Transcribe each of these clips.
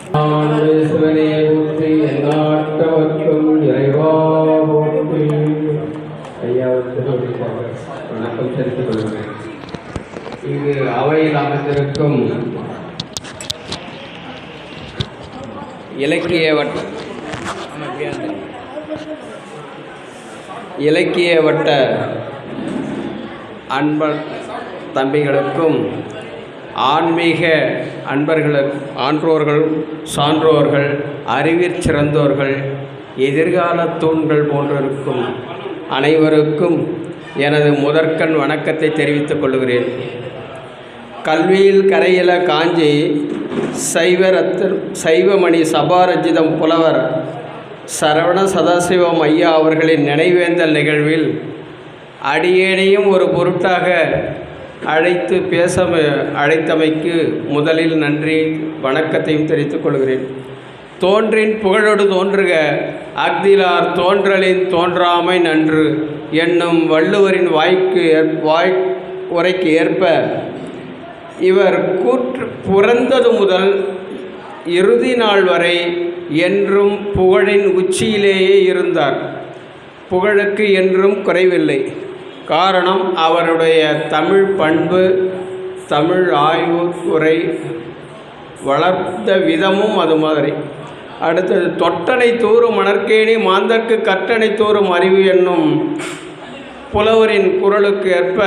சிவனே போற்றி, எந்நாட்டவர்க்கும் இறைவா போற்றி. வணக்கம் தெரிவித்துக் கொள்கிறேன். இங்கு அவையில் அமைந்திருக்கும் இலக்கிய வட்ட அன்பர் தம்பிகளுக்கும் ஆன்மீக அன்பர்களுக்கு ஆன்றோர்கள், சான்றோர்கள், அறிவிற் சிறந்தோர்கள், எதிர்கால தூண்கள் போன்றிருக்கும் அனைவருக்கும் எனது முதற்கண் வணக்கத்தை தெரிவித்துக் கொள்கிறேன். கல்வியில் கரையில காஞ்சி சைவமணி சபாரஜிதம் புலவர் சரவண சதாசிவம் ஐயா அவர்களின் நினைவேந்தல் நிகழ்வில் அடியேனையும் ஒரு பொருட்டாக அழைத்து அழைத்தமைக்கு முதலில் நன்றி வணக்கத்தையும் தெரிவித்துக் கொள்கிறேன். தோன்றின் புகழோடு தோன்றுக, அஃதிலார் தோன்றலின் தோன்றாமை நன்று என்னும் வள்ளுவரின் உரைக்கு ஏற்ப இவர் பிறந்தது முதல் இறுதி நாள் வரை என்றும் புகழின் உச்சியிலேயே இருந்தார். புகழுக்கு என்றும் குறைவில்லை. காரணம், அவருடைய தமிழ் பண்பு, தமிழ் ஆய்வு உரை வளர்த்த விதமும் அது மாதிரி. அடுத்தது, தொட்டனை தூறும் மணற்கேணி மாந்தர்க்கு கட்டணை தூறும் அறிவு என்னும் புலவரின் குரலுக்கு ஏற்ப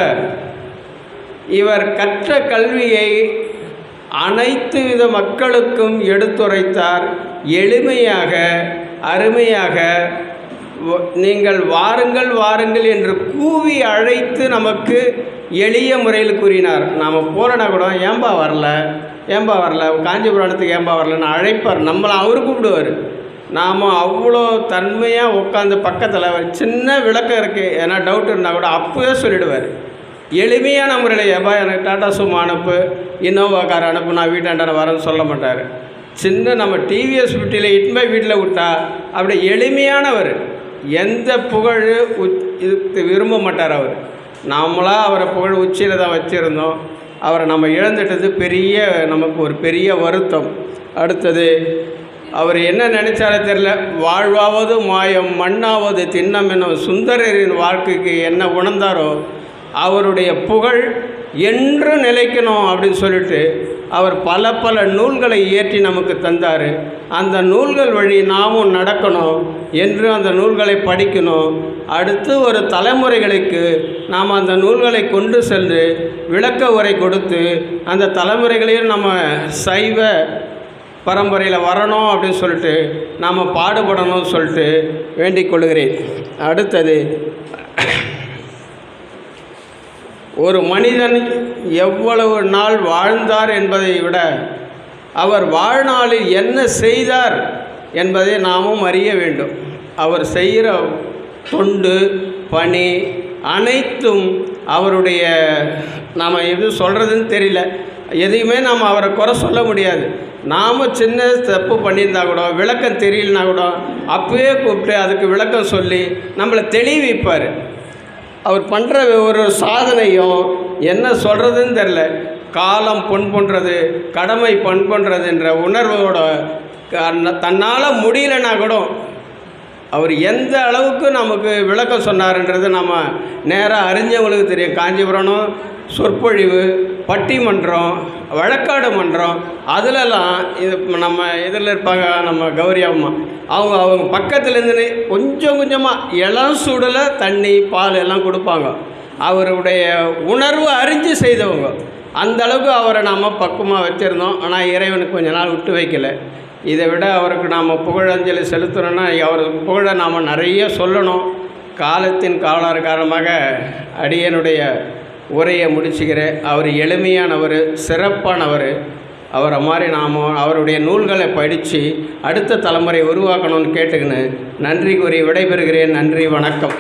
இவர் கற்ற கல்வியை அனைத்து வித மக்களுக்கும் எடுத்துரைத்தார். எளிமையாக, அருமையாக, நீங்கள் வாருங்கள் வாருங்கள் என்று கூவி அழைத்து நமக்கு எளிய முறையில் கூறினார். நாம் போகிறனா கூட ஏம்பா வரல காஞ்சிபுரத்துக்கு ஏம்பா வரலன்னு அழைப்பார். நம்மளை அவர் கூப்பிடுவார். நாம் அவ்வளோ தன்மையாக உட்காந்து பக்கத்தில் சின்ன விளக்கம் இருக்குது, ஏன்னா டவுட் இருந்தால் கூட அப்போவே சொல்லிவிடுவார். எளிமையான முறையில், ஏப்பா எனக்கு டாட்டா சுமோ அனுப்பு, இன்னோவா கார் அனுப்பு, நான் வீட்டாண்ட வரேன்னு சொல்ல மாட்டார். சின்ன நம்ம டிவிஎஸ் வீட்டில் இட்டுமே வீட்டில் விட்டா அப்படி எளிமையானவர். எந்த புகழ் இதுக்கு விரும்ப மாட்டார் அவர். நாமளாக அவரை புகழ் உச்சியில் தான் வச்சுருந்தோம். அவரை நம்ம இழந்துட்டது நமக்கு ஒரு பெரிய வருத்தம். அடுத்தது, அவர் என்ன நினச்சாலே தெரில, வாழ்வாவது மாயம் மண்ணாவது திண்ணம் என்னும் சுந்தரரின் வாழ்க்கைக்கு என்ன உணர்ந்தாரோ அவருடைய புகழ் என்று நிலைக்கணும் அப்படின்னு சொல்லிட்டு அவர் பல நூல்களை இயற்றி நமக்கு தந்தார். அந்த நூல்கள் வழி நாமும் நடக்கணும் என்று அந்த நூல்களை படிக்கணும். அடுத்து ஒரு தலைமுறைகளுக்கு நாம் அந்த நூல்களை கொண்டு சென்று விளக்க உரை கொடுத்து அந்த தலைமுறைகளையும் நம்ம சைவ பரம்பரையில் வரணும் அப்படின்னு சொல்லிட்டு நாம் பாடுபடணும்னு சொல்லிட்டு வேண்டிக் கொள்கிறேன். அடுத்தது, ஒரு மனிதன் எவ்வளவு நாள் வாழ்ந்தார் என்பதை விட அவர் வாழ்நாளில் என்ன செய்தார் என்பதை நாமும் அறிய வேண்டும். அவர் செய்கிற தொண்டு பணி அனைத்தும் அவருடைய, நாம் எது சொல்கிறதுன்னு தெரியல, எதையுமே நாம் அவரை குறை சொல்ல முடியாது. நாம் சின்ன தப்பு பண்ணியிருந்தா கூட, விளக்கம் தெரியலனா கூட அப்பவே கூப்பிட்டு அதுக்கு விளக்கம் சொல்லி நம்மளை தெளிவிப்பார். அவர் பண்ணுற ஒரு சாதனையும் என்ன சொல்கிறதுன்னு தெரில. காலம் பொன் போன்றது, கடமை பொன் போன்றது என்ற உணர்வோட தன்னால் முடியலன்னா கூட அவர் எந்த அளவுக்கு நமக்கு விளக்கம் சொன்னார்ன்றது நம்ம நேராக அறிஞ்சவங்களுக்கு தெரியும். காஞ்சிபுரனும் சொற்பொழிவு, பட்டிமன்றம், வழக்காடு மன்றம், அதிலெல்லாம் இது நம்ம இதில் இருப்பாங்க, நம்ம கௌரி அம்மா, அவங்க பக்கத்துலேருந்து கொஞ்சம் கொஞ்சமாக இளம் சூடில் தண்ணி பால் எல்லாம் கொடுப்பாங்க. அவருடைய உணர்வு அறிஞ்சு செய்தவங்க. அந்தளவுக்கு அவரை நாம் பக்குவமாக வச்சுருந்தோம். ஆனால் இறைவனுக்கு கொஞ்ச நாள் விட்டு வைக்கலை. இதை விட அவருக்கு நாம் புகழஞ்சலி செலுத்தணுன்னா அவருக்கு புகழை நாம் நிறைய சொல்லணும். காலத்தின் காவலர் காரணமாக அடியனுடைய உரையை முடிச்சுக்கிறேன். அவர் எளிமையானவர், சிறப்பானவர். அவரை மாதிரி நாம் அவருடைய நூல்களை படித்து அடுத்த தலைமுறை உருவாக்கணும்னு கேட்டுக்கின்னு நன்றி கூறி விடைபெறுகிறேன். நன்றி, வணக்கம்.